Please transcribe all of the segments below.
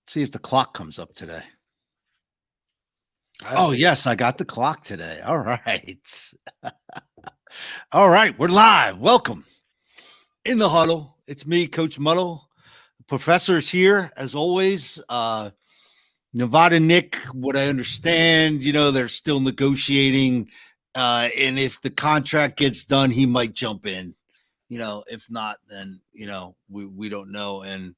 See if the clock comes up today. I Oh, see. yes, I got the clock today. All right. All right, we're live. Welcome in the huddle. It's me, Coach Muddle. Professor's here as always. Nevada Nick, what I understand, they're still negotiating. And if the contract gets done, he might jump in. If not, then we don't know. And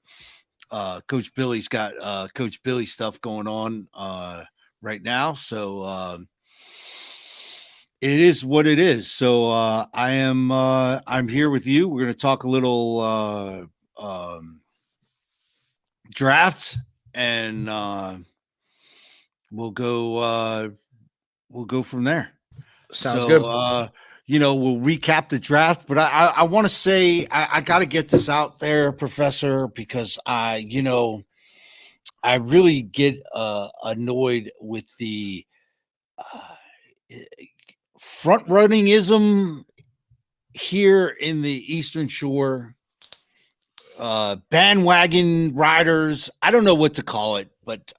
Coach Billy's got Coach Billy stuff going on right now. So it is what it is. So I'm here with you. We're going to talk a little draft, and we'll go from there. Sounds good. We'll recap the draft, but I want to say I got to get this out there, Professor, because I really get annoyed with the front runningism here in the Eastern Shore. Bandwagon riders, I don't know what to call it, but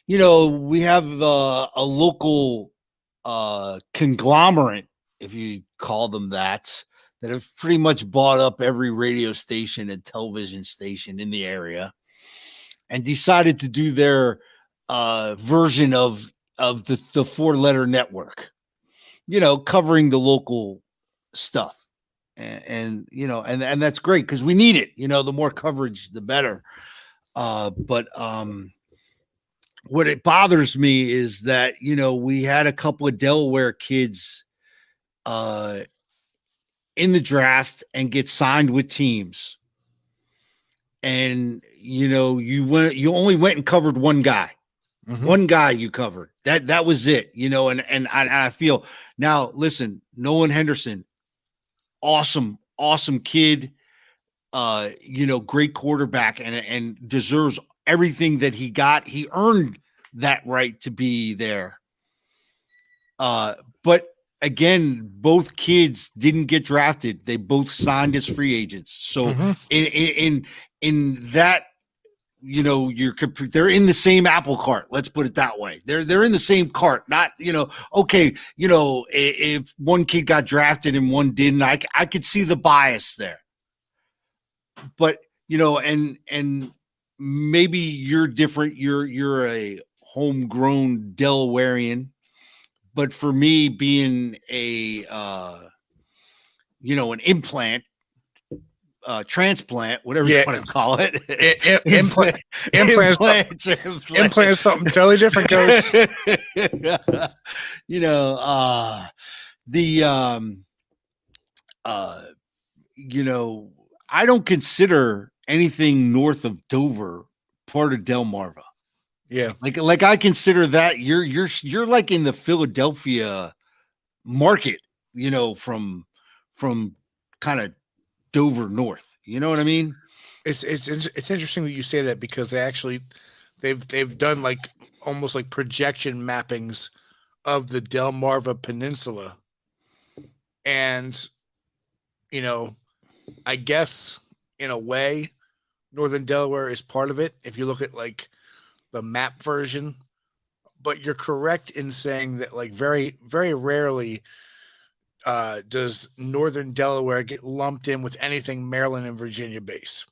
we have a local conglomerate, if you call them that have pretty much bought up every radio station and television station in the area and decided to do their version of the four-letter network, covering the local stuff. And that's great because we need it. The more coverage, the better. But what it bothers me is that we had a couple of Delaware kids in the draft and get signed with teams, and you only went and covered one guy. Mm-hmm. One guy you covered. That was it. And I feel now. Listen, Nolan Henderson. Awesome kid, great quarterback and deserves everything that he got. He earned that right to be there. But again, both kids didn't get drafted. They both signed as free agents. So in that, they're in the same apple cart. Let's put it that way. They're in the same cart. Not, okay, if one kid got drafted and one didn't, I could see the bias there. But and maybe you're different. You're a homegrown Delawarean, but for me, being a an implant. Transplant, whatever you want to call it. Implants something totally different, Coach. I don't consider anything north of Dover part of Delmarva. Yeah, like I consider that you're like in the Philadelphia market, from kind of Dover north. You know what I mean? It's interesting that you say that because they've done like almost like projection mappings of the Delmarva Peninsula, and I guess in a way, Northern Delaware is part of it if you look at like the map version. But you're correct in saying that like very, very rarely does Northern Delaware get lumped in with anything Maryland and Virginia based.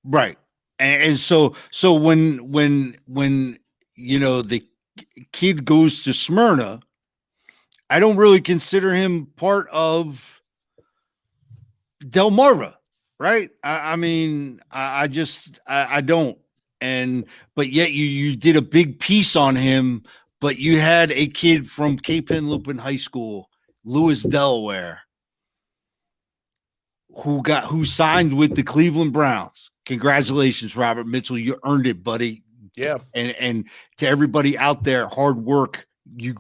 Right. And so when the kid goes to Smyrna, I don't really consider him part of Delmarva, right? I mean, I don't. But yet you did a big piece on him, but you had a kid from Cape Henlopen High School, Lewis, Delaware, who signed with the Cleveland Browns. Congratulations, Robert Mitchell. You earned it, buddy. Yeah. And to everybody out there, hard work, you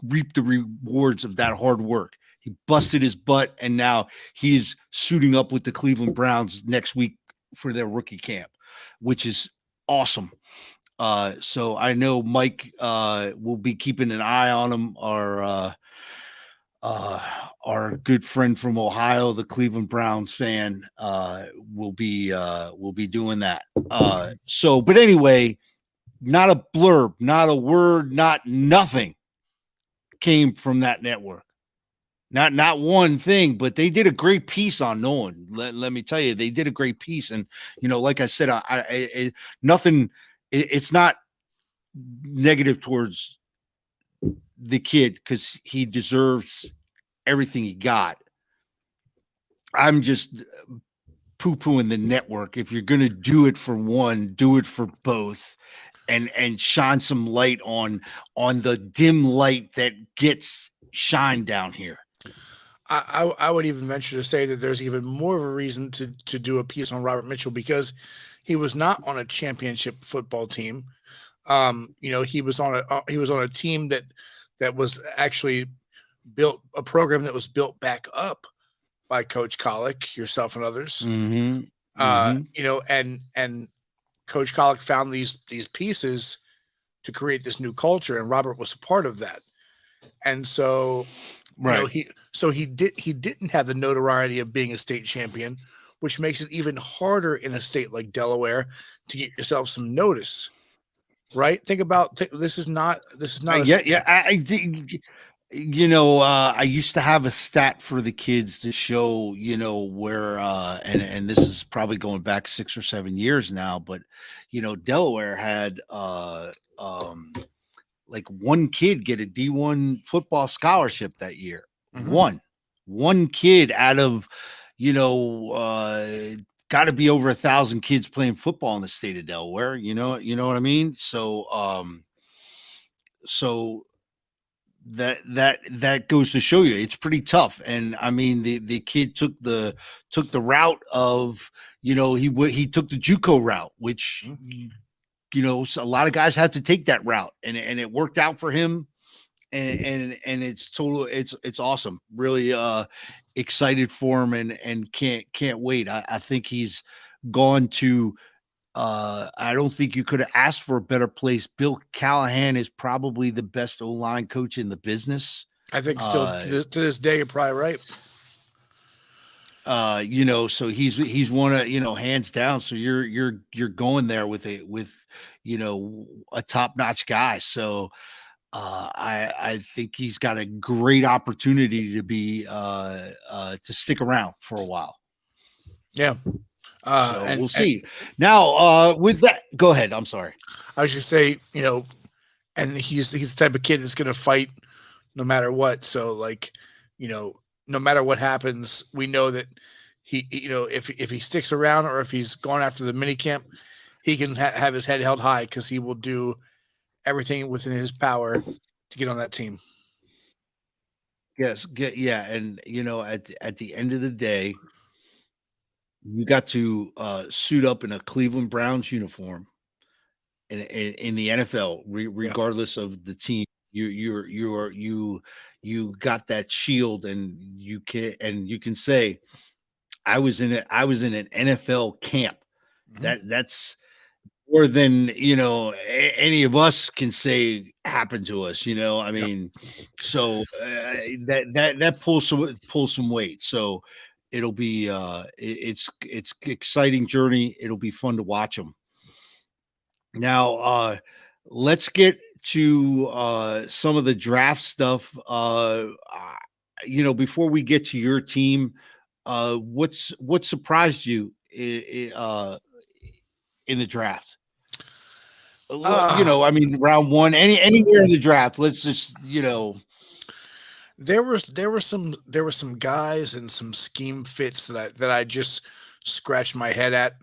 reap the rewards of that hard work. He busted his butt, and now he's suiting up with the Cleveland Browns next week for their rookie camp, which is awesome. So I know Mike will be keeping an eye on him, our good friend from Ohio, the Cleveland Browns fan, will be doing that. But anyway, not a blurb, not a word, not nothing came from that network. Not one thing, but they did a great piece on Nolan. Let me tell you, they did a great piece, and like I said, nothing. It's not negative towards the kid because he deserves everything he got. I'm just poo-pooing the network. If you're going to do it for one, do it for both, and shine some light on the dim light that gets shine down here. I would even venture to say that there's even more of a reason to do a piece on Robert Mitchell because he was not on a championship football team. He was on a team that was actually built, a program that was built back up by Coach Collick, yourself, and others. Mm-hmm. Mm-hmm. And Coach Collick found these pieces to create this new culture, and Robert was a part of that. And so, right, he didn't have the notoriety of being a state champion, which makes it even harder in a state like Delaware to get yourself some notice. Right? Think about this is not I used to have a stat for the kids to show, where and this is probably going back 6 or 7 years now, but Delaware had like one kid get a D1 football scholarship that year. Mm-hmm. One kid out of got to be over 1,000 kids playing football in the state of Delaware. You know what I mean? So that goes to show you it's pretty tough. And I mean, the kid took the route of, he took the JUCO route, which, a lot of guys have to take that route, and it worked out for him. And it's it's awesome. Really excited for him, and can't wait. I think he's gone to I don't think you could have asked for a better place. Bill Callahan is probably the best O-line coach in the business. I think still to this day, you're probably right. So he's one of, hands down. So you're going there with a top-notch guy. So I think he's got a great opportunity to be to stick around for a while. Yeah. So we'll see. Now, with that, go ahead. I'm sorry. I was going to say, and he's the type of kid that's going to fight no matter what. So, no matter what happens, we know that he, if he sticks around or if he's gone after the mini camp, he can have his head held high because he will do everything within his power to get on that team. Yes, yeah, and at the end of the day, you got to suit up in a Cleveland Browns uniform in the NFL, regardless of the team. You got that shield, and you can say, I was in an NFL camp. Mm-hmm. That's more than any of us can say happened to us. I mean, so that pulls some weight. So it'll be it's exciting journey. It'll be fun to watch them. Now let's get to some of the draft stuff. Before we get to your team, what surprised you in the draft? I mean, round one, anywhere in the draft. Let's just, there were some guys and some scheme fits that I just scratched my head at.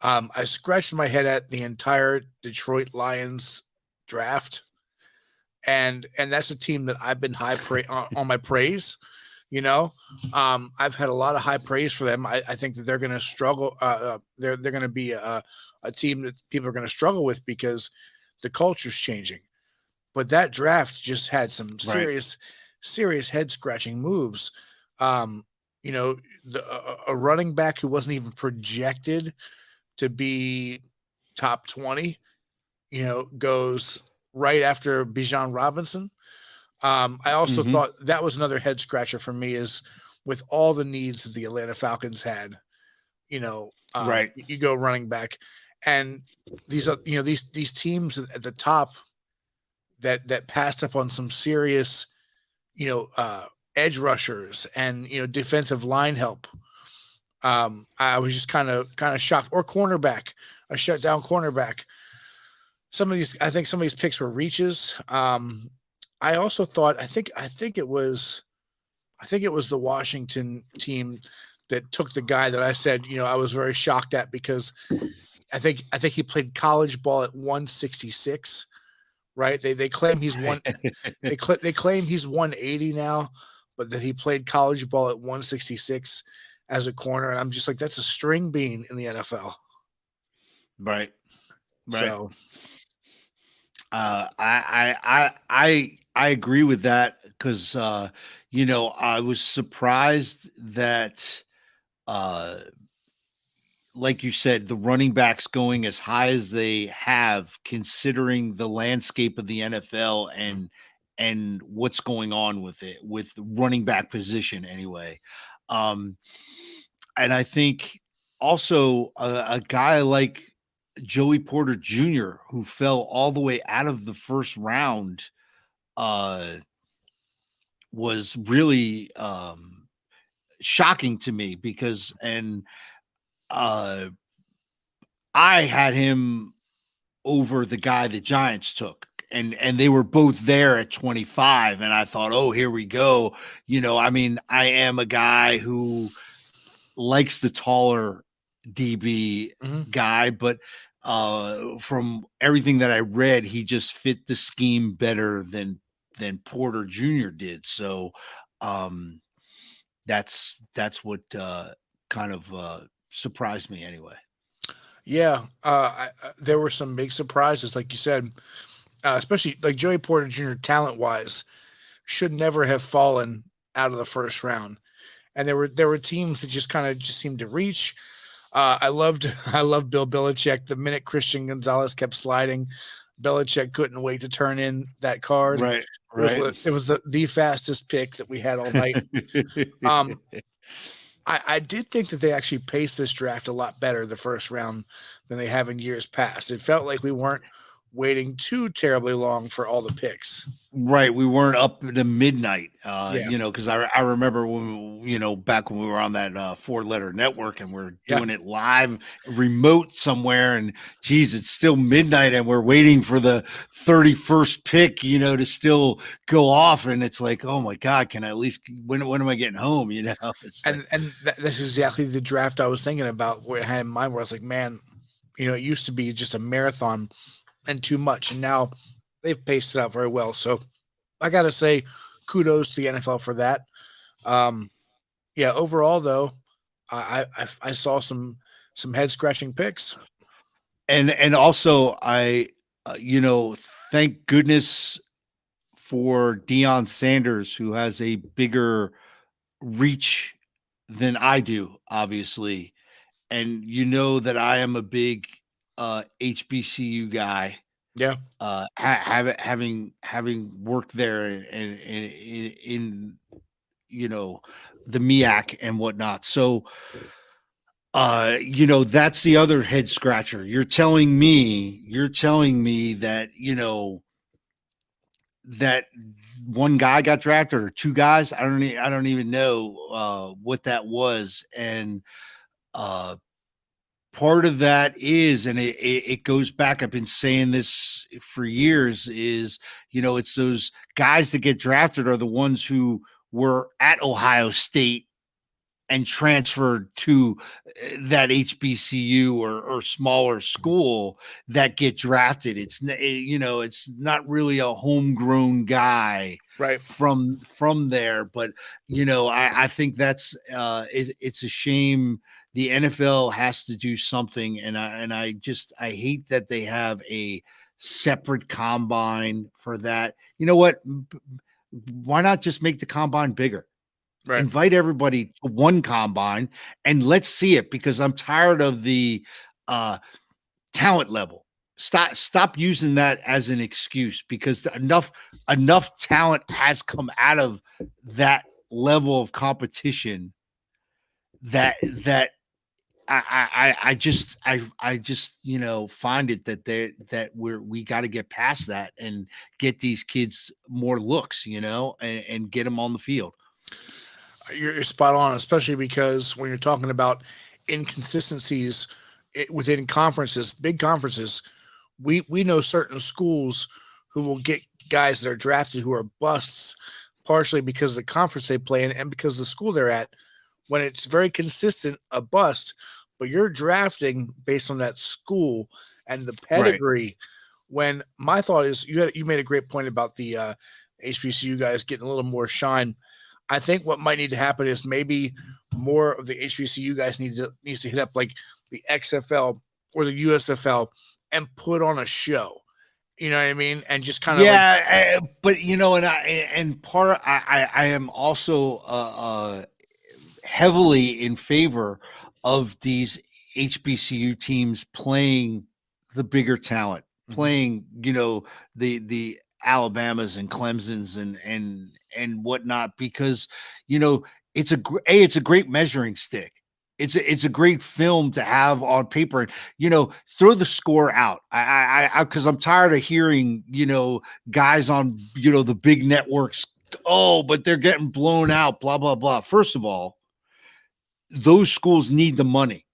I scratched my head at the entire Detroit Lions draft, and that's a team that I've been high on my praise. I've had a lot of high praise for them. I think that they're going to struggle. They're going to be a team that people are going to struggle with because the culture's changing. But that draft just had some serious head scratching moves. A running back who wasn't even projected to be top 20, goes right after Bijan Robinson. I also Mhm. thought that was another head scratcher for me is with all the needs that the Atlanta Falcons had, Right. you go running back and these teams at the top that passed up on some serious, you know, uh, edge rushers and, defensive line help. I was just kind of shocked. Or cornerback, a shutdown cornerback. I think some of these picks were reaches. I also thought I think it was the Washington team that took the guy that I said, I was very shocked at because I think he played college ball at 166, right? They claim he's one they claim he's 180 now, but that he played college ball at 166 as a corner, and I'm just like, that's a string bean in the NFL. Right. Right. So I agree with that because I was surprised that uh like you said, the running backs going as high as they have, considering the landscape of the NFL and what's going on with it, with the running back position anyway. Um, and I think also a guy like Joey Porter Jr., who fell all the way out of the first round, uh, was really shocking to me because, and uh, I had him over the guy the Giants took. And they were both there at 25. And I thought, oh, here we go. I mean, I am a guy who likes the taller DB mhm. guy, but from everything that I read, he just fit the scheme better than Porter Jr. did. So um that's what kind of surprised me anyway. Yeah, there were some big surprises, like you said, especially like Joey Porter Jr. talent wise should never have fallen out of the first round. And there were teams that just kind of just seemed to reach. I loved Bill Belichick. The minute Christian Gonzalez kept sliding, Belichick couldn't wait to turn in that card. Right, right. It was the fastest pick that we had all night. Um, I did think that they actually paced this draft a lot better the first round than they have in years past. It felt like we weren't waiting too terribly long for all the picks. Right, we weren't up to midnight, Yeah, because I remember when back when we were on that 4-letter network and we're yeah, doing it live, remote somewhere, and geez, it's still midnight and we're waiting for the 31st pick, to still go off, and it's like, oh my god, can I at least when am I getting home? It's like, and this is exactly the draft I was thinking about. Where I had in mind, where I was like, man, it used to be just a marathon and too much, and now they've paced it out very well. So I got to say, kudos to the NFL for that. Um, yeah, overall though, I saw some head scratching picks. and also thank goodness for Deion Sanders, who has a bigger reach than I do, obviously. And that I am a big HBCU guy. Yeah, Having worked there and in the MEAC and whatnot. So that's the other head scratcher. You're telling me that that one guy got drafted or two guys. I don't even know what that was. And uh part of that is, and it goes back, I've been saying this for years, is it's those guys that get drafted are the ones who were at Ohio State and transferred to that HBCU or smaller school that get drafted. It's not really a homegrown guy right. from there, but I think that's it's a shame. The NFL has to do something, and I hate that they have a separate combine for that. You know what? Why not just make the combine bigger? Right. Invite everybody to one combine and let's see it, because I'm tired of the talent level. stop using that as an excuse, because enough talent has come out of that level of competition that I just find it that we got to get past that and get these kids more looks, and get them on the field. You're spot on, especially because when you're talking about inconsistencies within conferences, big conferences, we know certain schools who will get guys that are drafted who are busts, partially because of the conference they play in and because of the school they're at. When it's very consistent, a bust, but you're drafting based on that school and the Right. pedigree. When my thought is, you made a great point about the HBCU guys getting a little more shine. I think what might need to happen is maybe more of the HBCU guys needs to hit up like the XFL or the USFL and put on a show. You know what I mean? And just kind of Yeah, but and part I am also heavily in favor of these HBCU teams playing the bigger talent, playing the Alabamas and Clemsons and whatnot, because it's a great measuring stick. It's a great film to have on paper. Throw the score out. Because I'm tired of hearing guys on the big networks. Oh, but they're getting blown out. Blah blah blah. First of all, those schools need the money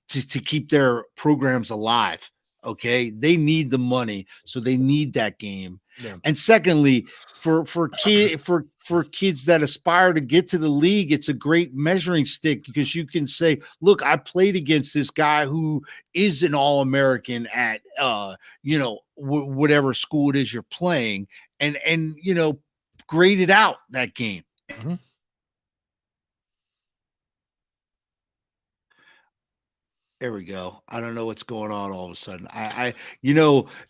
to keep their programs alive. Okay. They need the money. So they need that game. Yeah. And secondly, for kids that aspire to get to the league, it's a great measuring stick, because you can say, look, I played against this guy who is an All-American at whatever school it is you're playing, and graded out that game. Mm-hmm. There we go. I don't know what's going on all of a sudden.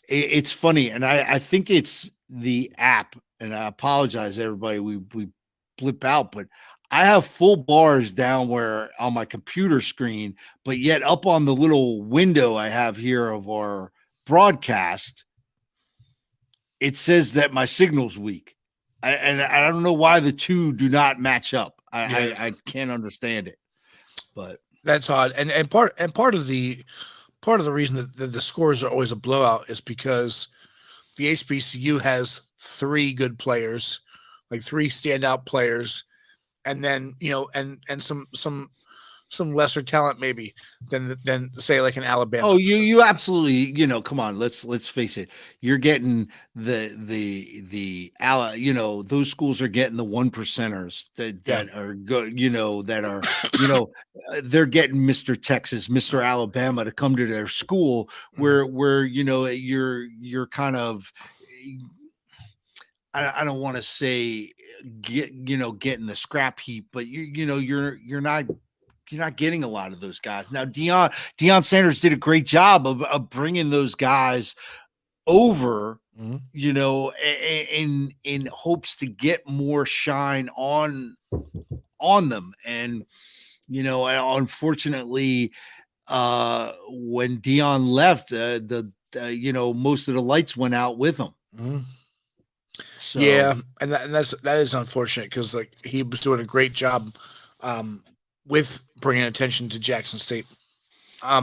It's funny, and I think it's the app. And I apologize, everybody. We blip out, but I have full bars down where on my computer screen, but yet up on the little window I have here of our broadcast, it says that my signal's weak. And I don't know why the two do not match up. I can't understand it, but. That's odd, and part of the reason that the scores are always a blowout is because the HBCU has three good players, like three standout players, and then and some lesser talent maybe than say like an Alabama. Oh, you absolutely, come on, let's face it. You're getting those schools are getting the 1%ers that are good, that are, they're getting Mr. Texas, Mr. Alabama to come to their school where you're kind of, I don't want to say getting the scrap heap, but you're not getting a lot of those guys. Now, Deion Sanders did a great job of bringing those guys over, in hopes to get more shine on them. And, unfortunately, when Deion left, most of the lights went out with him. Mm-hmm. So, yeah, and that is unfortunate, because like he was doing a great job with bringing attention to Jackson State.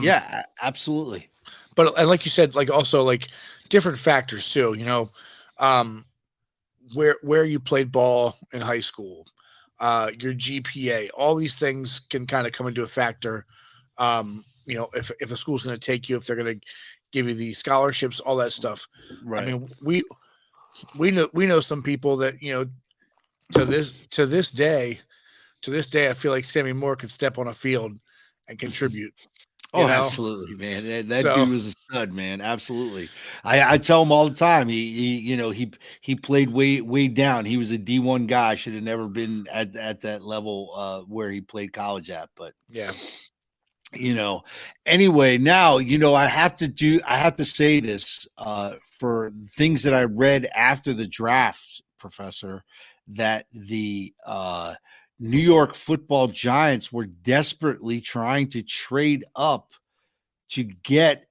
Yeah, absolutely. But and like you said, like also like different factors too. Where you played ball in high school, your GPA, all these things can kind of come into a factor. If a school's going to take you, if they're going to give you the scholarships, all that stuff. Right. I mean, we know some people that to this day, I feel like Sammy Moore could step on a field and contribute. Oh, absolutely, man. That dude was a stud, man. Absolutely. I tell him all the time. He played way down. He was a D1 guy. Should have never been at that level where he played college at. But yeah. Anyway, now I have to say this for things that I read after the draft, Professor, that the New York Football Giants were desperately trying to trade up to get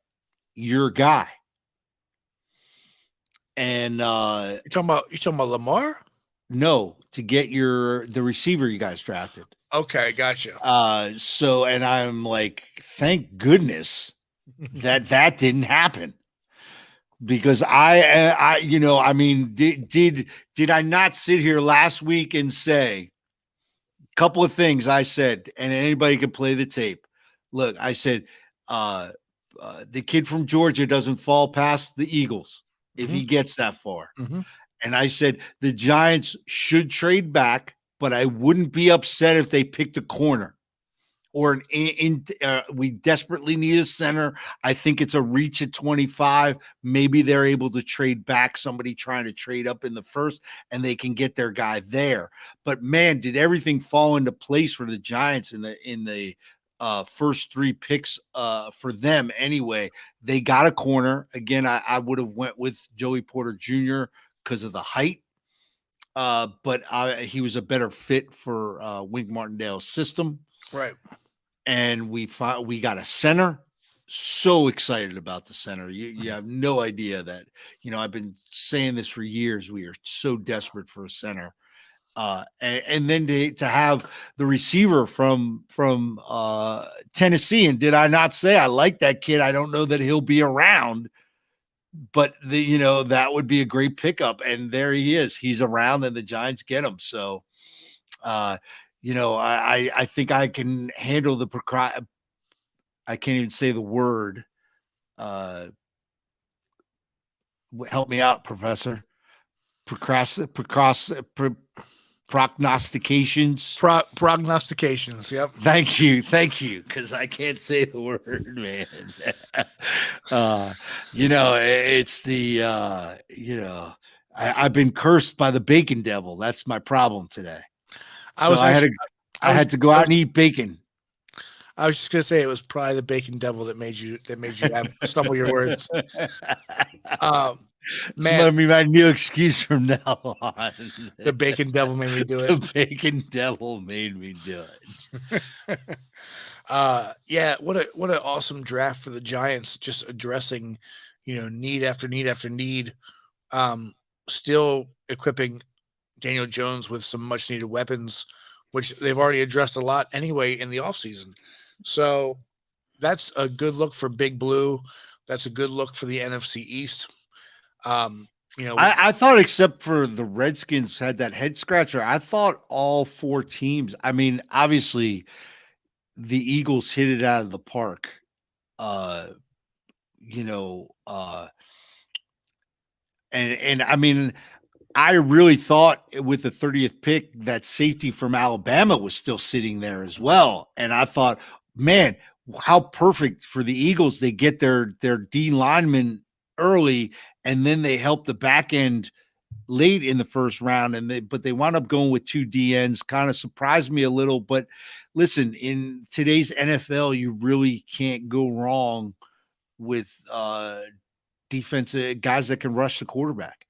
your guy. and You talking about Lamar? no, to get the receiver you guys drafted. Okay, gotcha. So and I'm like, thank goodness that didn't happen. Because I mean, did I not sit here last week and say a couple of things? I said, and anybody can play the tape. Look, I said, uh, the kid from Georgia doesn't fall past the Eagles if he gets that far. Mm-hmm. And I said the Giants should trade back, but I wouldn't be upset if they picked a corner. Or we desperately need a center. I think it's a reach at 25. Maybe they're able to trade back, somebody trying to trade up in the first, and they can get their guy there. But man, did everything fall into place for the Giants in the first 3 picks for them anyway. They got a corner. Again, I would have went with Joey Porter Jr. because of the height. But he was a better fit for Wink Martindale's system. Right. And we got a center. So excited about the center. You have no idea that, I've been saying this for years. We are so desperate for a center. And then to have the receiver from Tennessee. And did I not say I like that kid? I don't know that he'll be around, but that would be a great pickup. And there he is. He's around, and the Giants get him. So, I think I can handle the I can't even say the word. Help me out, Professor. Prognostications. Prognostications. Yep. Thank you, because I can't say the word, man. It's the I've been cursed by the bacon devil. That's my problem today. I had to go out and eat bacon. I was just gonna say it was probably the bacon devil that made you stumble your words. Man, gonna be my new excuse from now on. The bacon devil made me do it. The bacon devil made me do it. Yeah, what an awesome draft for the Giants, just addressing, need after need after need. Still equipping Daniel Jones with some much needed weapons, which they've already addressed a lot anyway in the offseason. So that's a good look for Big Blue. That's a good look for the NFC East. I thought, except for the Redskins had that head scratcher, I thought all 4 teams, I mean, obviously the Eagles hit it out of the park. And I mean, I really thought with the 30th pick that safety from Alabama was still sitting there as well. And I thought, man, how perfect for the Eagles. They get their D lineman early, and then they help the back end late in the first round. But they wound up going with 2 DNs. Kind of surprised me a little. But listen, in today's NFL, you really can't go wrong with defensive guys that can rush the quarterback.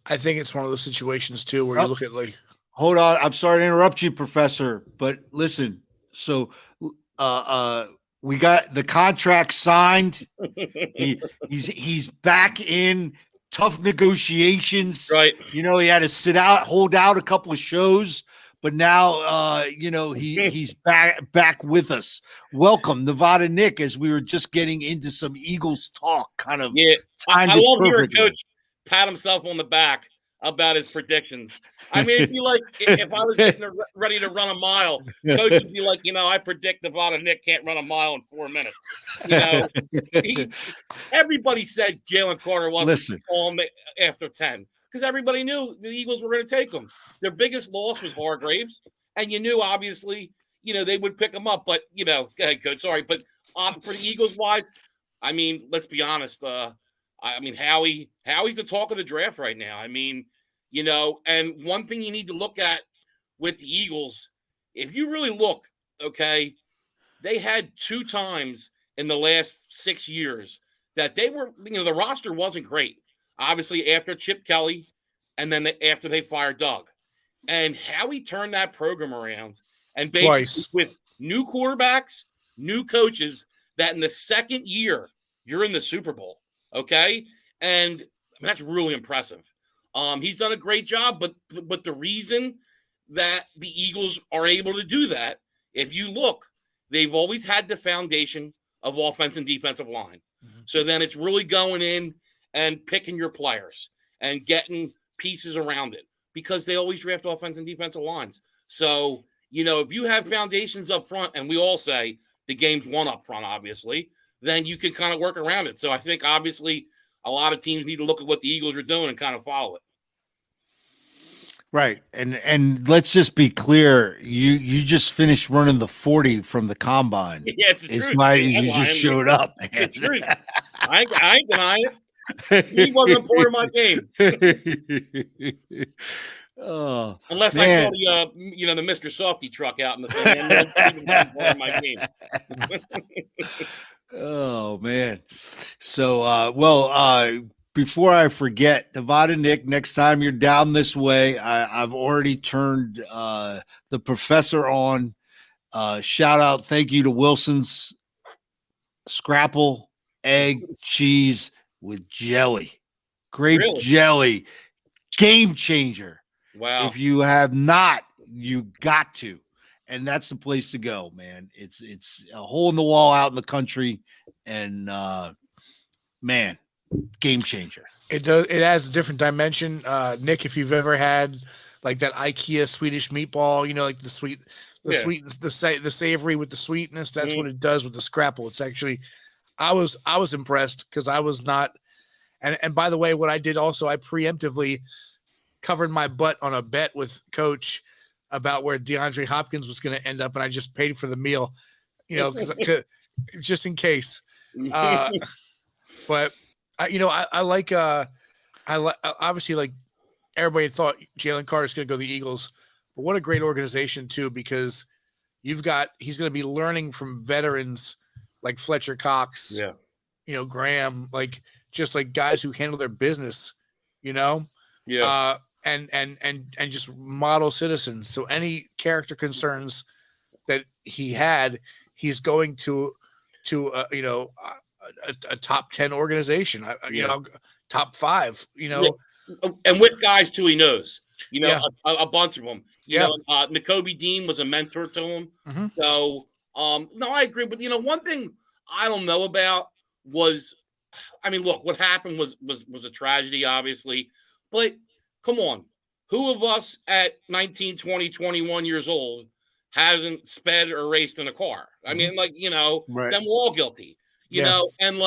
I think it's one of those situations too where you look at like. Hold on, I'm sorry to interrupt you, Professor, but listen. So, we got the contract signed. He's back in tough negotiations. Right. He had to hold out a couple of shows, but now he's back with us. Welcome, Nevada Nick, as we were just getting into some Eagles talk, kind of. Yeah, I love hearing Coach pat himself on the back about his predictions. I mean, it'd be like if I was getting ready to run a mile, Coach would be like, I predict Nevada Nick can't run a mile in 4 minutes. Everybody said Jalen Carter wasn't on after 10 because everybody knew the Eagles were going to take him. Their biggest loss was Hargraves, and you knew obviously, they would pick him up. But go ahead, Coach. Sorry, but for the Eagles wise, I mean, let's be honest. I mean, Howie's the talk of the draft right now. I mean, and one thing you need to look at with the Eagles, if you really look, okay, they had 2 times in the last 6 years that they were, the roster wasn't great. Obviously, after Chip Kelly, and then after they fired Doug. And Howie turned that program around, and basically with new quarterbacks, new coaches, that in the second year, you're in the Super Bowl. Okay. And that's really impressive. He's done a great job, but the reason that the Eagles are able to do that, if you look, they've always had the foundation of offense and defensive line. Mm-hmm. So then it's really going in and picking your players and getting pieces around it, because they always draft offense and defensive lines. So, if you have foundations up front, and we all say the game's won up front, obviously, then you can kind of work around it. So I think obviously a lot of teams need to look at what the Eagles are doing and kind of follow it. Right. And let's just be clear. You just finished running the 40 from the combine. Yeah, it's true. You just showed up. Man. It's true. I ain't denying it. He wasn't part of my game. Oh, unless man. I saw the Mr. Softy truck out in the thing. That's even part of my game. Oh man. So before I forget, Nevada Nick, next time you're down this way, I've already turned the professor on. Shout out, thank you to Wilson's Scrapple egg cheese with jelly, grape jelly, game changer. Wow! If you have not, you got to, and that's the place to go, man. It's a hole in the wall out in the country, and man. Game changer. It does. It has a different dimension. Nick, if you've ever had like that IKEA Swedish meatball, like the sweetness, the savory with the sweetness, that's what it does with the Scrapple. It's actually, I was impressed because I was not. And by the way, what I did also, I preemptively covered my butt on a bet with Coach about where DeAndre Hopkins was going to end up, and I just paid for the meal, cause just in case. But. I like obviously, like, everybody thought Jalen Carter's going to go to the Eagles, but what a great organization too, because he's going to be learning from veterans like Fletcher Cox, Graham, like just like guys who handle their business, and just model citizens. So any character concerns that he had, he's going to a top 10 organization, top 5, and with guys too, he knows, a bunch of them, N'Kobe Dean was a mentor to him. Mm-hmm. So, no, I agree. But, one thing I don't know about was, look, what happened was a tragedy, obviously, but come on, who of us at 19, 20, 21 years old hasn't sped or raced in a car? I mean, right. Then we're all guilty. And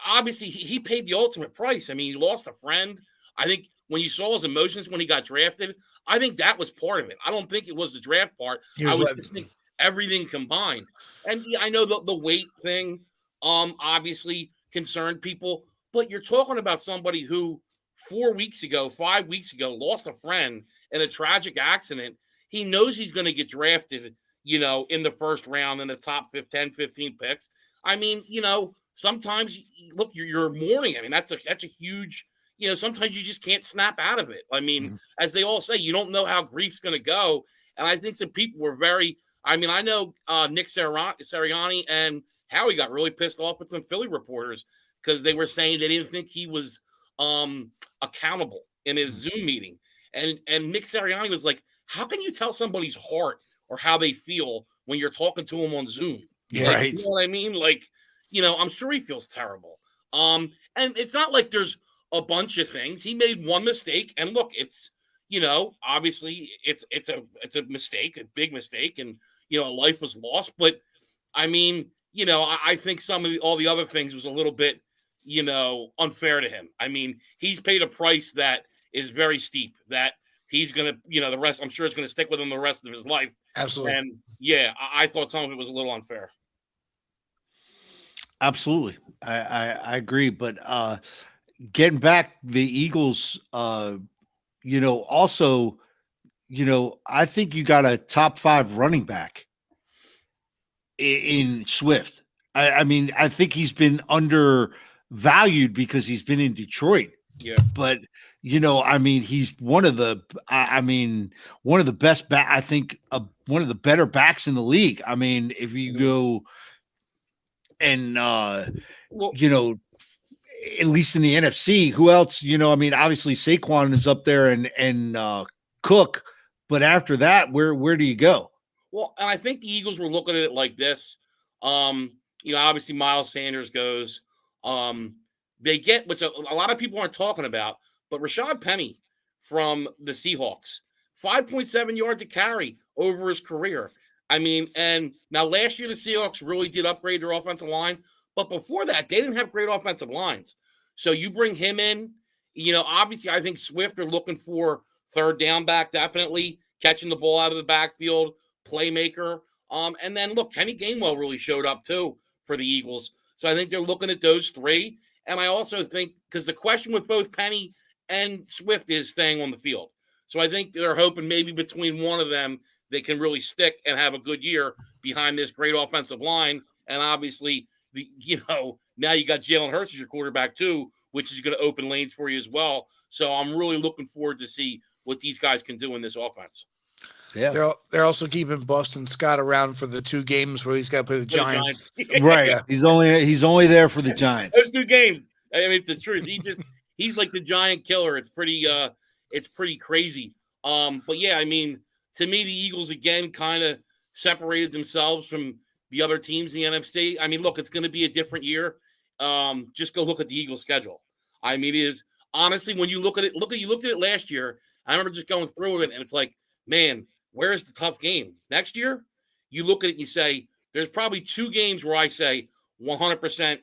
obviously he paid the ultimate price. I mean, he lost a friend. I think when you saw his emotions when he got drafted, I think that was part of it. I don't think it was the draft part. I would just think everything combined. And I know the weight thing, obviously concerned people, but you're talking about somebody who 5 weeks ago, lost a friend in a tragic accident. He knows he's going to get drafted, in the first round in the top 10, 15 picks. I mean, sometimes look, you're mourning. I mean, that's a huge, sometimes you just can't snap out of it. I mean, as they all say, you don't know how grief's going to go. And I think some people were I know Nick Sirianni and Howie got really pissed off with some Philly reporters because they were saying they didn't think he was accountable in his Zoom meeting. And Nick Sirianni was like, how can you tell somebody's heart or how they feel when you're talking to them on Zoom? Yeah, right. You know what I mean? Like, I'm sure he feels terrible. And it's not like there's a bunch of things. He made one mistake, and look, it's, obviously it's a mistake, a big mistake, and a life was lost. But I mean, I think all the other things was a little bit, unfair to him. I mean, he's paid a price that is very steep. That he's gonna, the rest. I'm sure it's gonna stick with him the rest of his life. Absolutely. And yeah, I thought some of it was a little unfair. Absolutely. I agree. But getting back the Eagles, also, I think you got a top 5 running back in Swift. I mean, I think he's been undervalued because he's been in Detroit. Yeah. But he's one of the best I think one of the better backs in the league. I mean, if you go and at least in the NFC. Who else? I mean, obviously Saquon is up there and Cook, but after that, where do you go? Well, and I think the Eagles were looking at it like this. Obviously Miles Sanders goes. They get, which a lot of people aren't talking about, but Rashad Penny from the Seahawks, 5.7 yards a carry over his career. I mean, and now last year the Seahawks really did upgrade their offensive line, but before that, they didn't have great offensive lines. So you bring him in, obviously I think Swift are looking for third down back, definitely catching the ball out of the backfield, playmaker. And then look, Kenny Gainwell really showed up too for the Eagles. So I think they're looking at those three. And I also think, because the question with both Penny and Swift is staying on the field. So I think they're hoping maybe between one of them, they can really stick and have a good year behind this great offensive line. And obviously, now you got Jalen Hurts as your quarterback too, which is going to open lanes for you as well. So I'm really looking forward to see what these guys can do in this offense. Yeah, they're also keeping Boston Scott around for the 2 games where he's got to play the Giants. Right. Yeah. He's only there for the Giants. Those 2 games. I mean, it's the truth. He's like the giant killer. It's pretty crazy. But yeah, I mean, to me, the Eagles again kind of separated themselves from the other teams in the NFC. I mean, look, it's going to be a different year. Just go look at the Eagles schedule. I mean, it is honestly, when you look at it, you looked at it last year. I remember just going through it, and it's like, man, where's the tough game? Next year, you look at it and you say, there's probably 2 games where I say 100%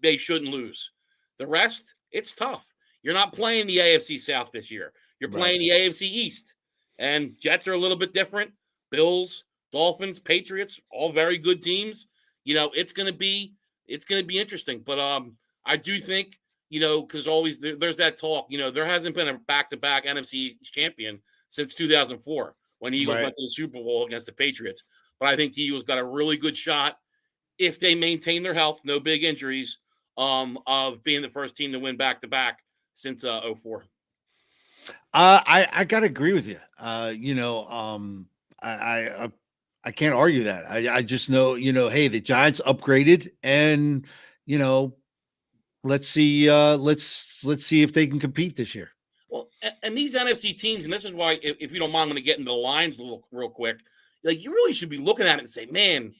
they shouldn't lose. The rest, it's tough. You're not playing the AFC South this year. You're playing the AFC East. And Jets are a little bit different. Bills, Dolphins, Patriots, all very good teams. It's going to be interesting. But I do think, because always there's that talk, there hasn't been a back-to-back NFC champion since 2004 when the Eagles went to the Super Bowl against the Patriots. But I think the Eagles got a really good shot if they maintain their health, no big injuries, of being the first team to win back-to-back since 04. I gotta agree with you. I can't argue that. I just know, hey, the Giants upgraded, and let's see if they can compete this year. Well, and these NFC teams, and this is why, if you don't mind, I'm going to get into the lines real quick. Like, you really should be looking at it and say, man,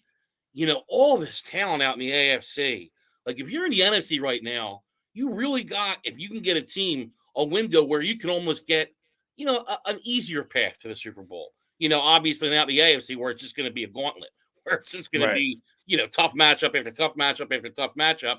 all this talent out in the AFC. Like, if you're in the NFC right now, you really got, if you can get a window where you can almost get, an easier path to the Super Bowl. Obviously not the AFC where it's just going to be a gauntlet, where it's just going to be, tough matchup after tough matchup after tough matchup,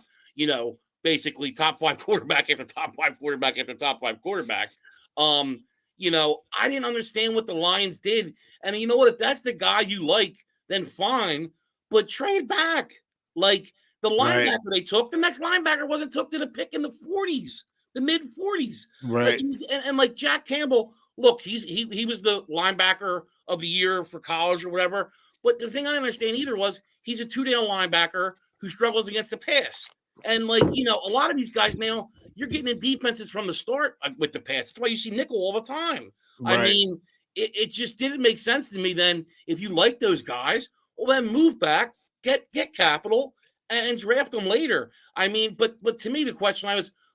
basically top 5 quarterback after top 5 quarterback after top 5 quarterback. I didn't understand what the Lions did. And you know what? If that's the guy you like, then fine, but trade back. Like, the linebacker they took, the next linebacker wasn't took to the pick in the 40s, the mid 40s. Right. And like Jack Campbell, look, he was the linebacker of the year for college or whatever. But the thing I didn't understand either was he's a 2-down linebacker who struggles against the pass. And like, a lot of these guys now, you're getting in defenses from the start with the pass. That's why you see nickel all the time. Right. I mean, it just didn't make sense to me then. If you like those guys, well, then move back, get capital, and draft them later. I mean, but to me, the question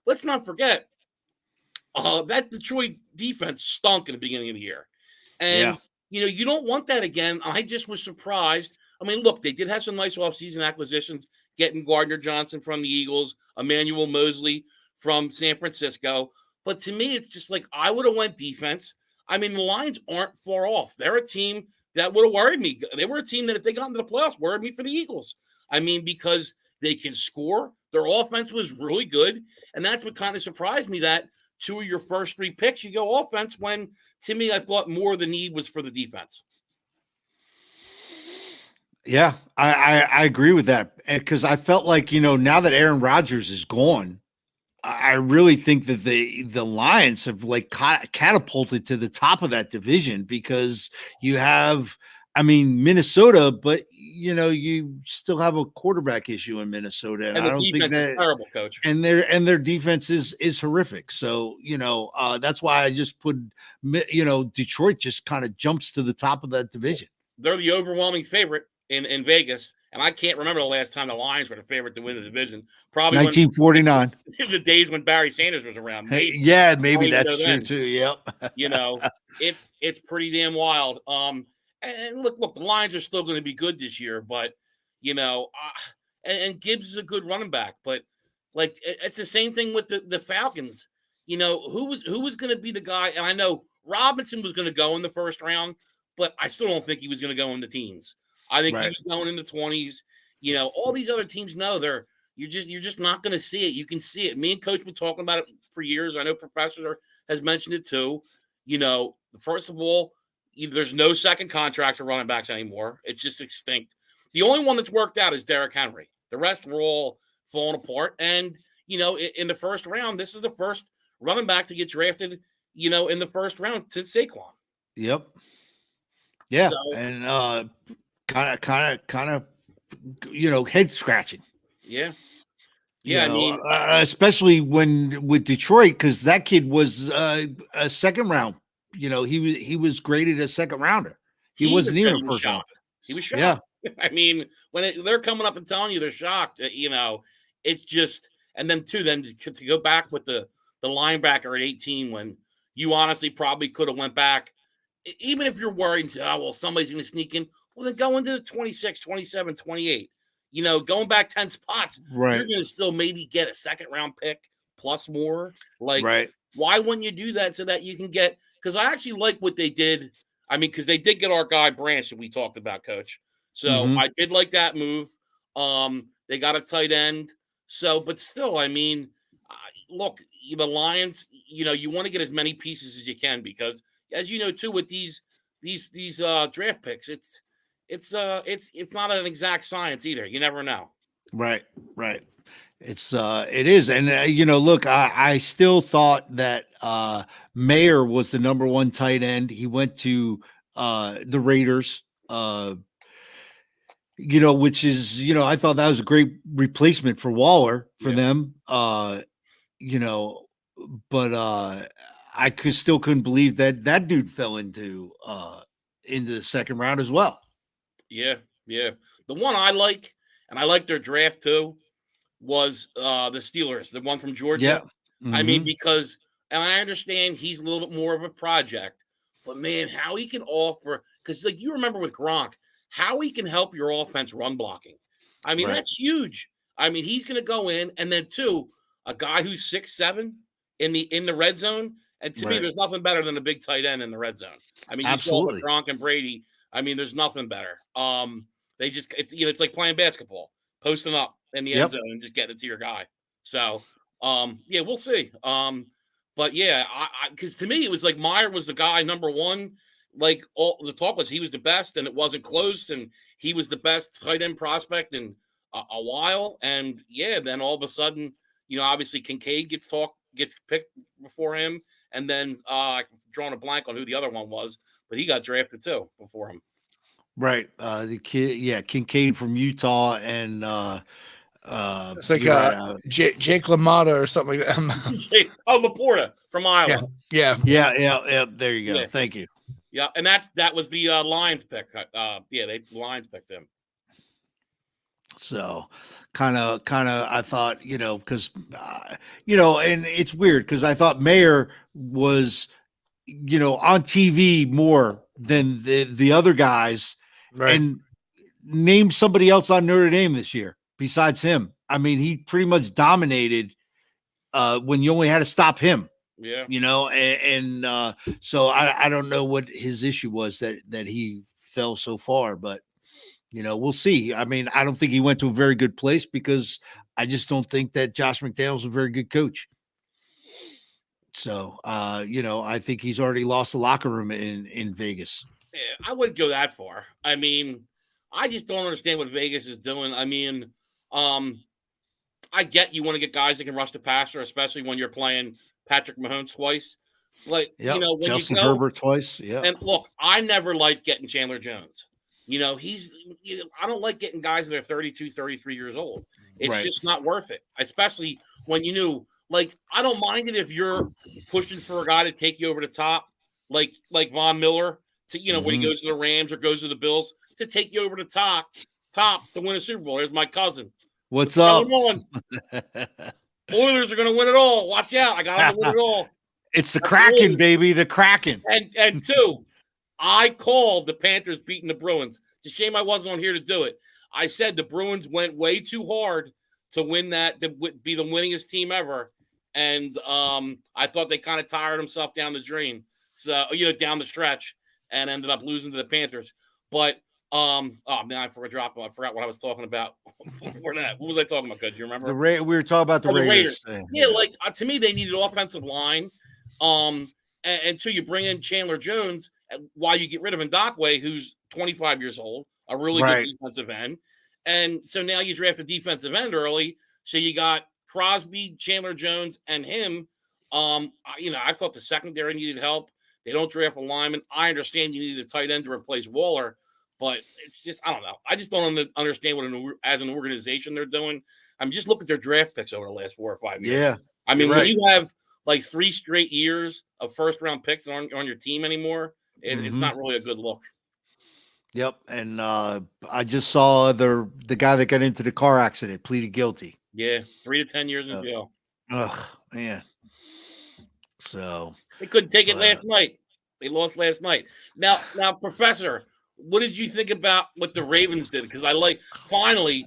let's not forget that Detroit defense stunk in the beginning of the year. And, you don't want that again. I just was surprised. I mean, look, they did have some nice offseason acquisitions, getting Gardner Johnson from the Eagles, Emmanuel Mosley from San Francisco. But to me, it's just like, I would have went defense. I mean, the Lions aren't far off. They're a team that would have worried me. They were a team that if they got into the playoffs, worried me for the Eagles. I mean, because they can score. Their offense was really good. And that's what kind of surprised me, that 2 of your first 3 picks, you go offense, when to me, I thought more of the need was for the defense. Yeah, I agree with that, because I felt like, now that Aaron Rodgers is gone, I really think that the Lions have like catapulted to the top of that division, because you have, I mean, Minnesota, but you still have a quarterback issue in Minnesota, and I don't think that is terrible, Coach. And their defense is horrific. So that's why I just put Detroit just kind of jumps to the top of that division. They're the overwhelming favorite in Vegas, and I can't remember the last time the Lions were the favorite to win the division. Probably 1949. the days when Barry Sanders was around. Maybe. Yeah, maybe that's true then. too. Yep. It's pretty damn wild. And look, the Lions are still going to be good this year, but and Gibbs is a good running back, but like it's the same thing with the Falcons. Who was going to be the guy? And I know Robinson was going to go in the first round, but I still don't think he was going to go in the teens. I think he was going in the 20s. All these other teams know you're just not going to see it. You can see it. Me and Coach been talking about it for years. I know Professor has mentioned it too. First of all, there's no second contract for running backs anymore. It's just extinct. The only one that's worked out is Derrick Henry. The rest were all falling apart. And, in the first round, this is the first running back to get drafted, in the first round since Saquon. Yep. Yeah. So, and kind of, head scratching. Yeah. Yeah. Especially with Detroit, because that kid was a second round. He was graded a second rounder. He wasn't even a first round. He was shocked. Yeah. I mean, when they're coming up and telling you they're shocked, it's just, and then to go back with the linebacker at 18, when you honestly probably could have went back, even if you're worried and say, oh, well, somebody's going to sneak in. Well, then go into the 26, 27, 28. Going back 10 spots, you're going to still maybe get a second round pick plus more. Why wouldn't you do that so that you can get? Because I actually like what they did. I mean, because they did get our guy Branch that we talked about, Coach. So I did like that move. They got a tight end. So, but still, I mean, look, the Lions. You want to get as many pieces as you can because, as you know, too, with these draft picks, it's not an exact science either. You never know. Right. It is. And, look, I still thought that Mayer was the number one tight end. He went to the Raiders, which is, I thought that was a great replacement for Waller for them. But I still couldn't believe that dude fell into the second round as well. Yeah. The one I like, and I like their draft too, was the Steelers, the one from Georgia. Yeah. I mean, because, and I understand he's a little bit more of a project, but man, how he can offer, because like you remember with Gronk, how he can help your offense run blocking. I mean, that's huge. I mean, he's going to go in, and then too, a guy who's 6'7" in the red zone. And to me, there's nothing better than a big tight end in the red zone. I mean, you saw with Gronk and Brady. I mean, there's nothing better. It's like playing basketball, posting up in the end zone and just getting it to your guy. So, we'll see. But yeah, because to me, it was like Meyer was the guy number one. Like all the talk was he was the best, and it wasn't close, and he was the best tight end prospect in a while. And then all of a sudden, obviously Kincaid gets picked before him, and then I'm drawing a blank on who the other one was, but he got drafted too before him. Right. The kid, Kincaid from Utah, and it's like Jake LaMotta or something like that. Laporta from Iowa. Yeah. There you go. Yeah. Thank you. Yeah, and that was the Lions pick. The Lions picked him. So kind of, I thought, because, and it's weird because I thought Mayer was, on TV more than the other guys. Right. And name somebody else on Notre Dame this year besides him. I mean, he pretty much dominated when you only had to stop him. Yeah. So I don't know what his issue was that he fell so far, but we'll see. I mean, I don't think he went to a very good place because I just don't think that Josh McDaniel's a very good coach. So, I think he's already lost the locker room in Vegas. Yeah, I wouldn't go that far. I mean, I just don't understand what Vegas is doing. I mean, I get you want to get guys that can rush the passer, especially when you're playing Patrick Mahomes twice. Like, when Justin you go, Herbert twice. Yeah. And look, I never liked getting Chandler Jones. I don't like getting guys that are 32, 33 years old. It's just not worth it, especially when I don't mind it if you're pushing for a guy to take you over the top, like Von Miller, to when he goes to the Rams or goes to the Bills, to take you over the top top to win a Super Bowl. There's my cousin. What's up? Oilers are going to win it all. Watch out. I got them to win it all. It's the Kraken, baby. The Kraken. And two, I called the Panthers beating the Bruins. It's a shame I wasn't on here to do it. I said the Bruins went way too hard to win that, to be the winningest team ever. And I thought they kind of tired themselves down the drain. So, down the stretch, and ended up losing to the Panthers. But, oh, man, I forgot what I was talking about before that. What was I talking about? Good. Do you remember? We were talking about the Raiders. Yeah, to me, they needed offensive line. Until you bring in Chandler Jones, while you get rid of Ndakwe, who's 25 years old, a really good defensive end. And so now you draft a defensive end early. So you got Crosby, Chandler Jones, and him. I thought the secondary needed help. They don't draft a lineman. I understand you need a tight end to replace Waller, but it's just, I don't know. I just don't understand what as an organization they're doing. Just look at their draft picks over the last 4 or 5 years. Yeah. When you have like 3 straight years of first-round picks on your team anymore, it's not really a good look. Yep, and I just saw the guy that got into the car accident pleaded guilty. Yeah, 3 to 10 years in jail. Ugh, man. So they couldn't take it last night. They lost last night. Now, Professor, what did you think about what the Ravens did? Because finally,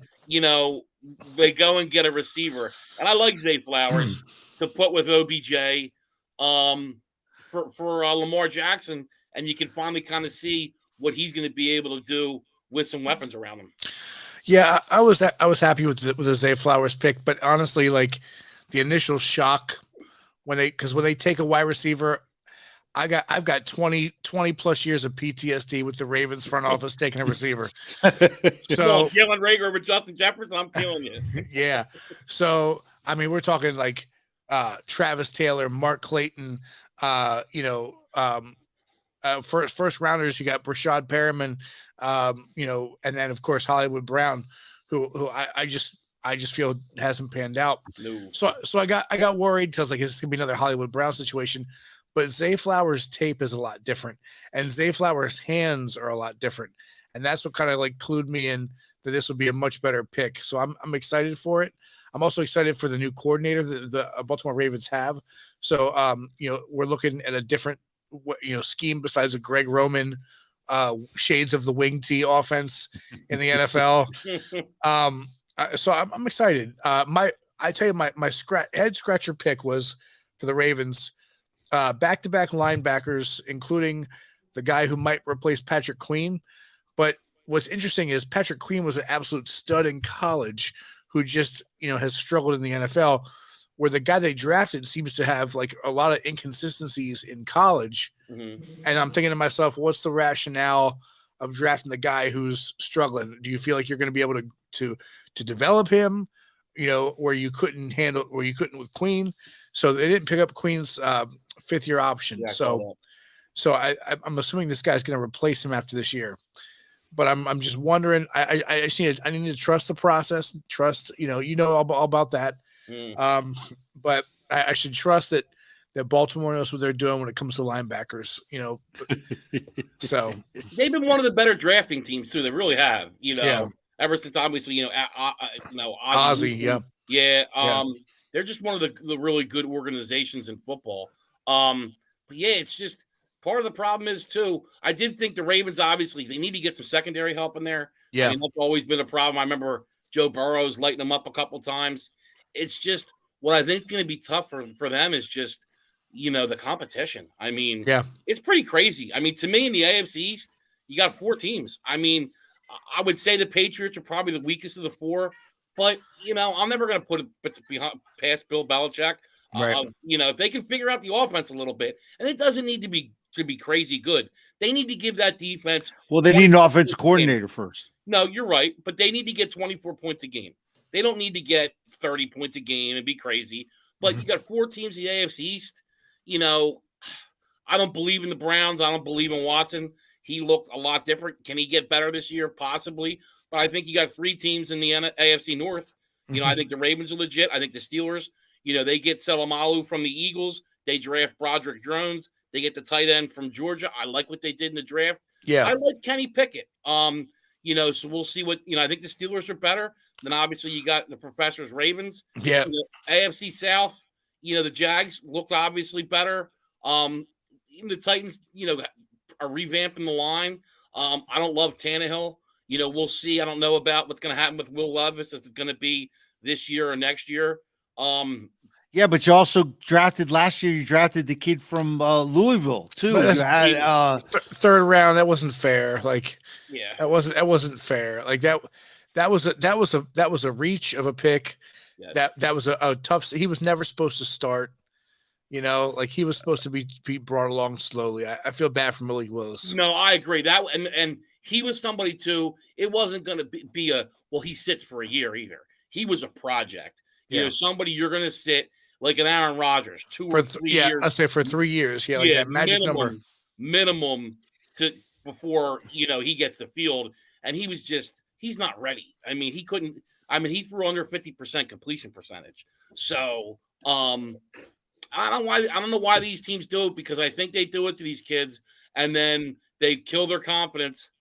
they go and get a receiver, and I like Zay Flowers to put with OBJ for Lamar Jackson, and you can finally kind of see what he's going to be able to do with some weapons around him. Yeah, I was happy with the Zay Flowers pick, but honestly, like the initial shock when they take a wide receiver, I've got 20 plus years of PTSD with the Ravens front office taking a receiver. So Jalen Reagor with Justin Jefferson, I'm killing you. Yeah. So we're talking like Travis Taylor, Mark Clayton, first rounders. You got Brashad Perriman, and then of course Hollywood Brown, who I just feel hasn't panned out. No. So I got worried because like this is gonna be another Hollywood Brown situation. But Zay Flowers' tape is a lot different, and Zay Flowers' hands are a lot different, and that's what kind of like clued me in that this would be a much better pick. So I'm excited for it. I'm also excited for the new coordinator that the Baltimore Ravens have. So we're looking at a different scheme besides a Greg Roman shades of the wing tee offense in the NFL. So I'm excited. I tell you my head scratcher pick was for the Ravens. Back-to-back linebackers, including the guy who might replace Patrick Queen. But what's interesting is Patrick Queen was an absolute stud in college who just, has struggled in the NFL, where the guy they drafted seems to have like a lot of inconsistencies in college. Mm-hmm. And I'm thinking to myself, what's the rationale of drafting the guy who's struggling? Do you feel like you're going to be able to develop him, where you couldn't with Queen? So they didn't pick up Queen's fifth-year option. Yeah, so I'm assuming this guy's going to replace him after this year. But I'm just wondering. I need to trust the process. Trust, all about that. But I should trust that Baltimore knows what they're doing when it comes to linebackers. So they've been one of the better drafting teams too. They really have. Ever since obviously Ozzie. Yeah. They're just one of the really good organizations in football. But yeah, it's just part of the problem is too. I did think the Ravens obviously they need to get some secondary help in there. Yeah, that's always been a problem. I remember Joe Burrow's lighting them up a couple times. It's just what I think is going to be tough for them is just the competition. It's pretty crazy. To me in the AFC East, you got 4 teams. I would say the Patriots are probably the weakest of the 4. But, I'm never going to put it past Bill Belichick. Right. If they can figure out the offense a little bit, and it doesn't need to be crazy good. They need to give that defense. Well, they need an offensive coordinator first. No, you're right. But they need to get 24 points a game. They don't need to get 30 points a game and be crazy. But you got 4 teams in the AFC East. I don't believe in the Browns. I don't believe in Watson. He looked a lot different. Can he get better this year? Possibly. But I think you got 3 teams in the AFC North. I think the Ravens are legit. I think the Steelers, they get Selomalu from the Eagles. They draft Broderick Jones. They get the tight end from Georgia. I like what they did in the draft. Yeah. I like Kenny Pickett. So we'll see what, I think the Steelers are better. Then obviously you got the Professor's Ravens. Yeah. AFC South, the Jags looked obviously better. The Titans, are revamping the line. I don't love Tannehill. We'll see. I don't know about what's going to happen with Will Levis. Is it going to be this year or next year? Yeah, but you also drafted last year. You drafted the kid from Louisville too. You had third round. That wasn't fair. Yeah, that wasn't fair. That was a reach of a pick. Yes. That was a tough. He was never supposed to start. He was supposed to be brought along slowly. I feel bad for Malik Willis. No, I agree that, and he was somebody too. It wasn't going to be he sits for a year either. He was a project. Somebody you're going to sit like an Aaron Rodgers 2 or 3 years. I'll say for 3 years. Yeah, like that magic minimum to before he gets the field, and he's not ready. I mean, he couldn't. I mean, he threw under 50% completion percentage. So, I don't know why these teams do it, because I think they do it to these kids and then they kill their confidence.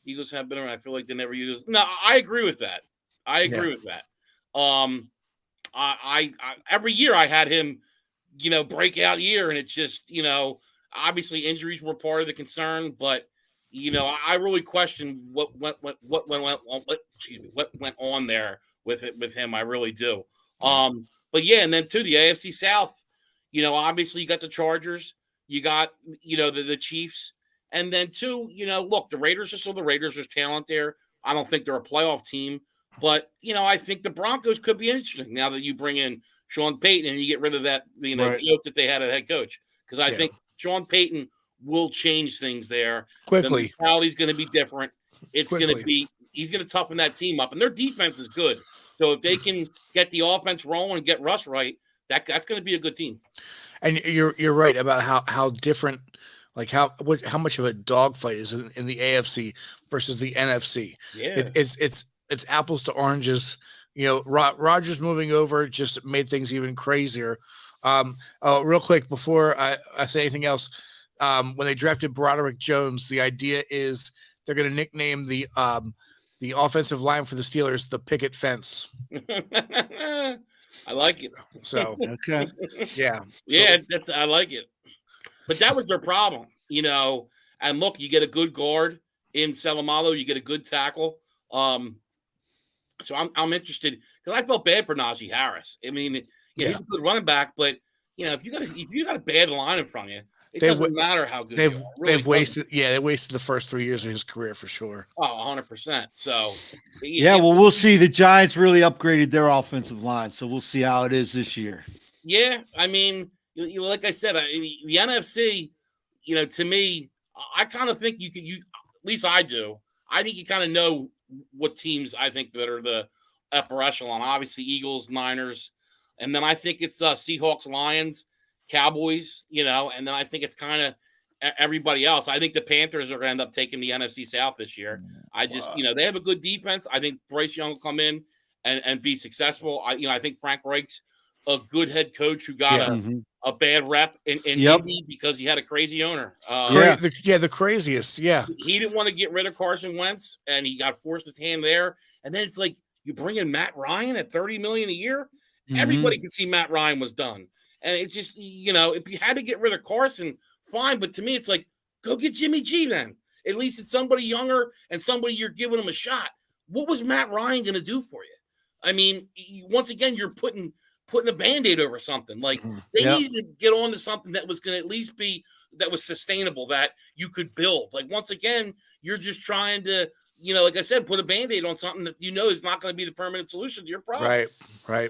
Eagles have been around. I feel like they never use. No, I agree with that. I agree with that. I every year I had him, breakout year, and it's just, obviously injuries were part of the concern, but I really question what went on there with him. I really do. But yeah, and then too, the AFC South, obviously you got the Chargers, you got, the Chiefs, and then too, look, the Raiders are still the Raiders. There's talent there. I don't think they're a playoff team, but, I think the Broncos could be interesting now that you bring in Sean Payton and you get rid of that, right, joke that they had at head coach. Because I think Sean Payton will change things there quickly. The mentality's going to be different. It's going to be, he's going to toughen that team up, and their defense is good. So if they can get the offense rolling and get Russ right, that's going to be a good team. And you're right about how different, like how much of a dogfight is in the AFC versus the NFC. Yeah, it's apples to oranges. Rodgers moving over just made things even crazier. Real quick before I say anything else, when they drafted Broderick Jones, the idea is they're going to nickname the offensive line for the Steelers the picket fence. I like it. So okay, yeah, I like it. But that was their problem, And look, you get a good guard in Selamalo, you get a good tackle. So I'm interested, because I felt bad for Najee Harris. I mean, he's a good running back, but if you got a bad line in front of you, it doesn't matter how good you are. They've wasted the first 3 years of his career for sure. Oh, 100%. So we'll see. The Giants really upgraded their offensive line, so we'll see how it is this year. Yeah, I mean, like I said, the NFC, to me, I kind of think you at least I do. I think you kind of know what teams I think that are the upper echelon. Obviously, Eagles, Niners, and then I think it's Seahawks, Lions, Cowboys, and then I think it's kind of everybody else. I think the Panthers are going to end up taking the NFC South this year. I just, they have a good defense. I think Bryce Young will come in and be successful. I think Frank Reich's a good head coach who got a bad rep in Indy because he had a crazy owner. The craziest. Yeah. He didn't want to get rid of Carson Wentz, and he got forced his hand there. And then it's like, you bring in Matt Ryan at $30 million a year. Everybody can see Matt Ryan was done. And it's just, if you had to get rid of Carson, fine. But to me, it's like, go get Jimmy G then. At least it's somebody younger and somebody you're giving him a shot. What was Matt Ryan going to do for you? I mean, once again, you're putting a Band-Aid over something. Like, they needed to get on to something that was going to at least be, that was sustainable, that you could build. Like, once again, you're just trying to, like I said, put a Band-Aid on something that is not going to be the permanent solution to your problem. Right.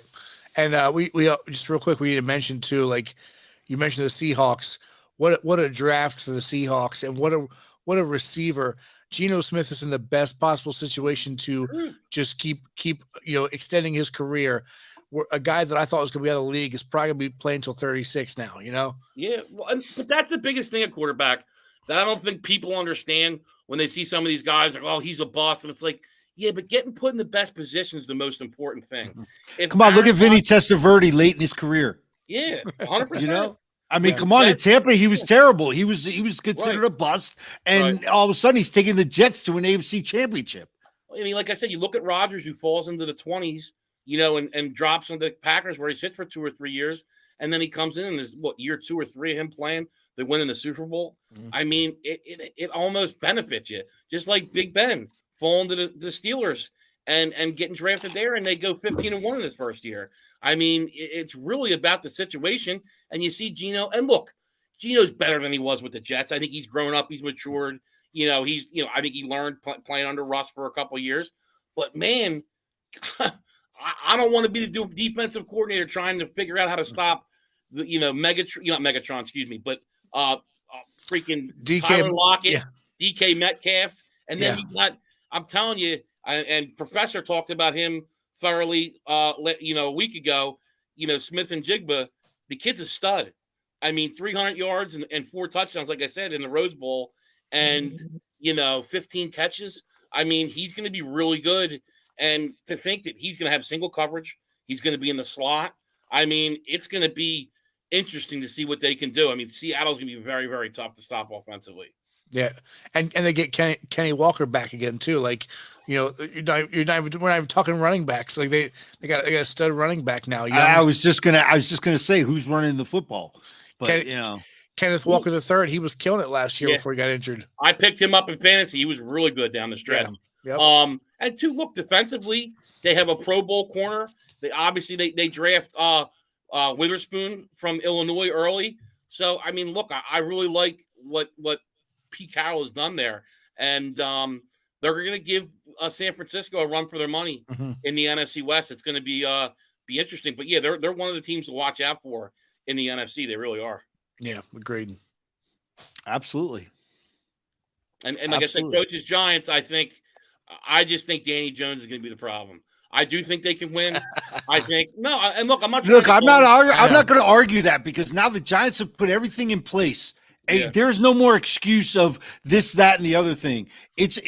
And we just real quick, we need to mention too, like you mentioned the Seahawks. What a draft for the Seahawks, and what a receiver. Geno Smith is in the best possible situation to just keep extending his career. A guy that I thought was going to be out of the league is probably going to be playing until 36 now. Yeah, well, but that's the biggest thing at quarterback that I don't think people understand when they see some of these guys like, oh, he's a boss, and it's like, yeah, but getting put in the best position is the most important thing. Come on, look at Vinny Testaverde late in his career. Yeah, 100%. I mean, come on, in Tampa, he was terrible. He was considered a bust, and all of a sudden he's taking the Jets to an AFC championship. I mean, like I said, you look at Rodgers, who falls into the 20s, you know, and drops into the Packers where he sits for 2 or 3 years, and then he comes in and there's year 2 or 3 of him playing, they win in the Super Bowl. Mhm. I mean, it almost benefits you, just like Big Ben falling to the Steelers and getting drafted there, and they go 15-1 in his first year. I mean, it's really about the situation, and you see Geno, and look, Geno's better than he was with the Jets. I think he's grown up, he's matured. You know, I think he learned playing under Russ for a couple of years. But man, I don't want to be the defensive coordinator trying to figure out how to stop the, not Megatron, excuse me, but freaking DK, Tyler Lockett, yeah. DK Metcalf, and then Yeah. you got. I'm telling you, and Professor talked about him thoroughly, a week ago. You know, Smith and Jigba, the kid's a stud. I mean, 300 yards and 4 touchdowns, like I said, in the Rose Bowl, and 15 catches. I mean, he's going to be really good. And to think that he's going to have single coverage, he's going to be in the slot. I mean, it's going to be interesting to see what they can do. I mean, Seattle's going to be very, very tough to stop offensively. Yeah, and they get Kenny Walker back again too. Like, we're not even talking running backs. Like they got a stud running back now. I was just gonna say who's running the football, but Kenneth Walker III. He was killing it last year before he got injured. I picked him up in fantasy. He was really good down the stretch. Yeah. Yep. And to look defensively, they have a Pro Bowl corner. They draft Witherspoon from Illinois early. So I mean, look, I really like what Pete Carroll has done there, and they're going to give San Francisco a run for their money in the NFC West. It's going to be interesting, but yeah, they're one of the teams to watch out for in the NFC. They really are. Yeah, agreed. Absolutely. And like I said, Coach's Giants. I just think Danny Jones is going to be the problem. I do think they can win. I think no. And look, I'm not. I'm not going to argue that, because now the Giants have put everything in place. Hey, there's no more excuse of this, that, and the other thing. It's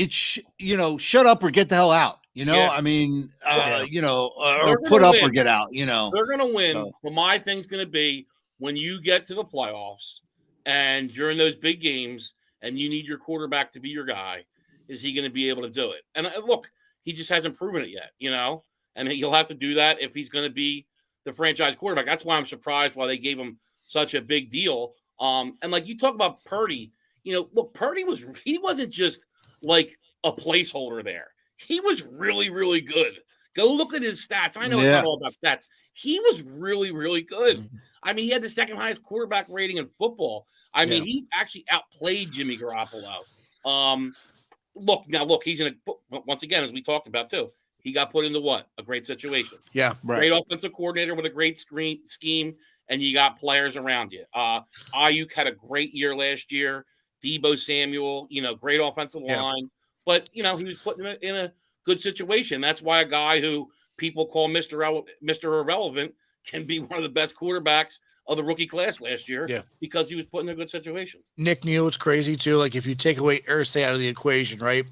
shut up or get the hell out. I mean, or put up or get out. They're going to win. So. But my thing's going to be when you get to the playoffs and you're in those big games and you need your quarterback to be your guy. Is he going to be able to do it? And look, he just hasn't proven it yet. And he'll have to do that if he's going to be the franchise quarterback. That's why I'm surprised why they gave him such a big deal. And like you talk about Purdy, look, Purdy wasn't just like a placeholder there. He was really, really good. Go look at his stats. I know it's not all about stats. He was really, really good. I mean, he had the second highest quarterback rating in football. I mean, he actually outplayed Jimmy Garoppolo. Look, he's once again, as we talked about too, he got put into a great situation. Yeah. Right. Great offensive coordinator with a great scheme. And you got players around you. Ayuk had a great year last year. Deebo Samuel, great offensive line. But, he was put in a good situation. That's why a guy who people call Mr. Irrelevant can be one of the best quarterbacks of the rookie class last year because he was put in a good situation. Nick, it's crazy, too. Like, if you take away Irsay out of the equation, right,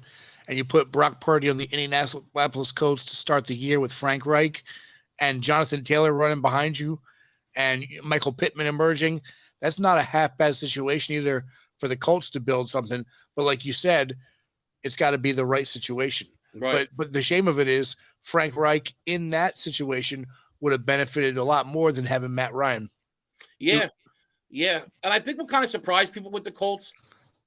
and you put Brock Purdy on the Indianapolis Colts to start the year with Frank Reich and Jonathan Taylor running behind you, and Michael Pittman emerging, that's not a half-bad situation either for the Colts to build something. But like you said, it's got to be the right situation. Right. But the shame of it is Frank Reich in that situation would have benefited a lot more than having Matt Ryan. Yeah. Yeah. And I think what kind of surprised people with the Colts,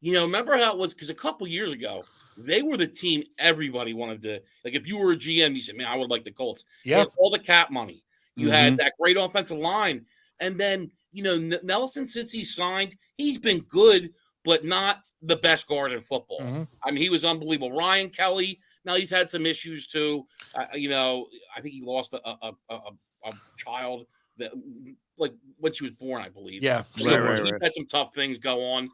remember how it was? Because a couple years ago, they were the team everybody wanted to. Like, if you were a GM, you said, man, I would like the Colts. Yeah. All the cap money. You had that great offensive line. And then, Nelson, since he signed, he's been good, but not the best guard in football. I mean, he was unbelievable. Ryan Kelly, now he's had some issues too. I think he lost a child that, like, when she was born, I believe. Yeah. So he had some tough things go on.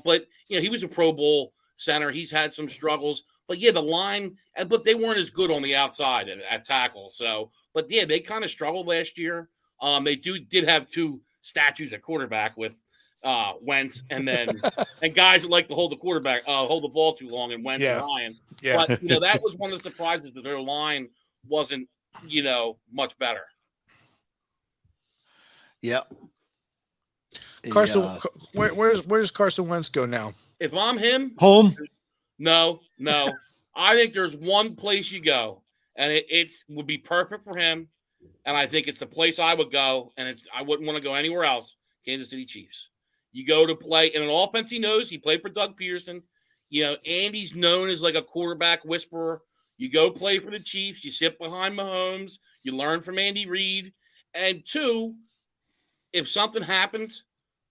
But, he was a Pro Bowl center. He's had some struggles. But, the line, but they weren't as good on the outside at tackle. So, but, they kind of struggled last year. They did have 2 statues at quarterback with Wentz and then and guys that like to hold the ball too long, and Wentz and Ryan. Yeah. But, that was one of the surprises that their line wasn't, much better. Yep. Carson, where does Carson Wentz go now? If I'm him, home. No. I think there's one place you go, and it's would be perfect for him. And I think it's the place I would go, and I wouldn't want to go anywhere else. Kansas City Chiefs. You go to play in an offense he knows. He played for Doug Peterson. Andy's known as like a quarterback whisperer. You go play for the Chiefs. You sit behind Mahomes. You learn from Andy Reid. And two, if something happens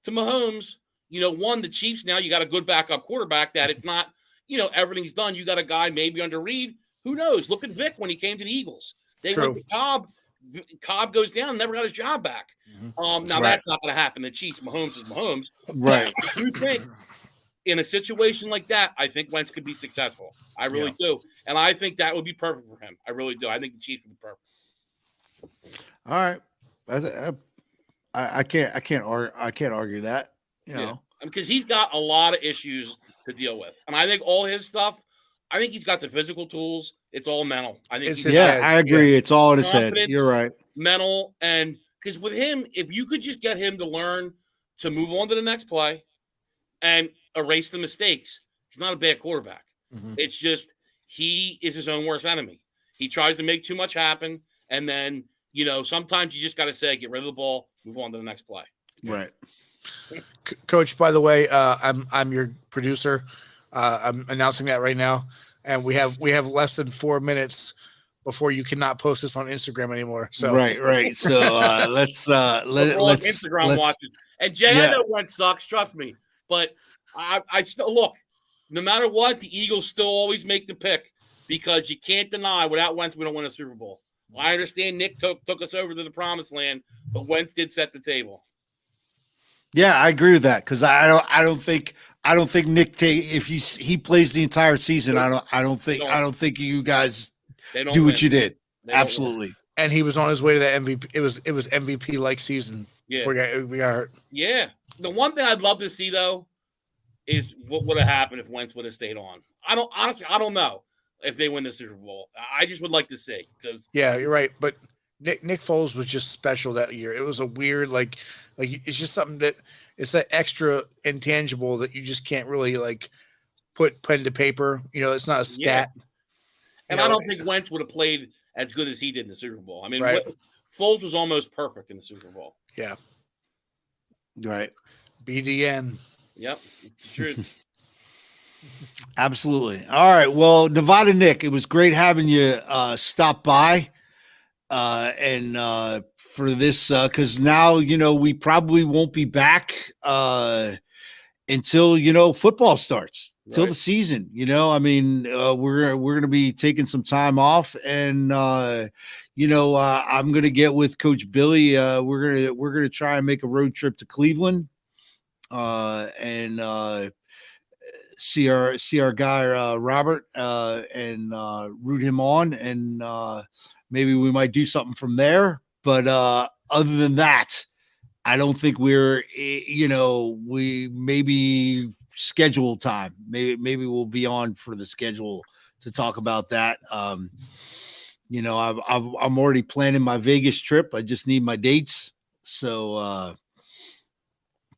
to Mahomes, one, the Chiefs now, you got a good backup quarterback that it's not, everything's done. You got a guy maybe under Reid. Who knows? Look at Vic when he came to the Eagles. They went to Cobb. Cobb goes down, never got his job back. Now that's not going to happen. The Chiefs, Mahomes is Mahomes. Right. I do think in a situation like that, I think Wentz could be successful. I really do. And I think that would be perfect for him. I really do. I think the Chiefs would be perfect. All right. I can't argue that, because he's got a lot of issues to deal with. And I think all his stuff, I think he's got the physical tools. It's all mental. I think I agree. It's all in his head. You're right. Mental, and because with him, if you could just get him to learn to move on to the next play and erase the mistakes, he's not a bad quarterback. Mm-hmm. It's just he is his own worst enemy. He tries to make too much happen, and then sometimes you just got to say, get rid of the ball, move on to the next play. Right. Coach, by the way, I'm your producer. I'm announcing that right now, and we have less than 4 minutes before you cannot post this on Instagram anymore. So right. So let's Instagram watches. And Jay, I know Wentz sucks, trust me, but I still look. No matter what, the Eagles still always make the pick because you can't deny without Wentz we don't win a Super Bowl. I understand Nick took us over to the promised land, but Wentz did set the table. Yeah, I agree with that because I don't think Nick if he plays the entire season. I don't think you guys do what you did. Absolutely. And he was on his way to that MVP. It was MVP like season. Yeah, we got hurt. Yeah. The one thing I'd love to see though is what would have happened if Wentz would have stayed on. I don't know if they win the Super Bowl. I just would like to see because you're right. But Nick Foles was just special that year. It was a weird like it's just something that it's that extra intangible that you just can't really like put pen to paper. It's not a stat. Yeah. And I don't think Wentz would have played as good as he did in the Super Bowl. I mean, Foles was almost perfect in the Super Bowl. Yeah. Right. Yep. BDN. It's the truth. Absolutely. All right. Well, Nevada Nick, it was great having you stop by and for this because now we probably won't be back until football starts, till the season. I mean, we're gonna be taking some time off, and I'm gonna get with Coach Billy. We're gonna try and make a road trip to Cleveland and see our guy Robert and root him on, and maybe we might do something from there. But other than that, I don't think we're we maybe schedule time. Maybe we'll be on for the schedule to talk about that. I'm already planning my Vegas trip. I just need my dates. So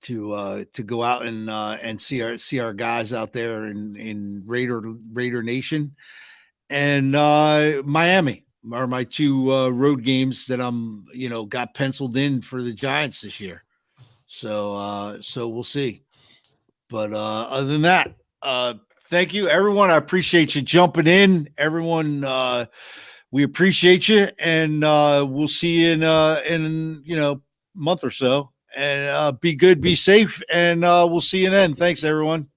to go out and see our guys out there in Raider Nation, and Miami are my two road games that I'm got penciled in for the Giants this year. So we'll see. But other than that, thank you everyone. I appreciate you jumping in. Everyone, we appreciate you, and we'll see you in a month or so. And be good, be safe, and we'll see you then. Thanks, everyone.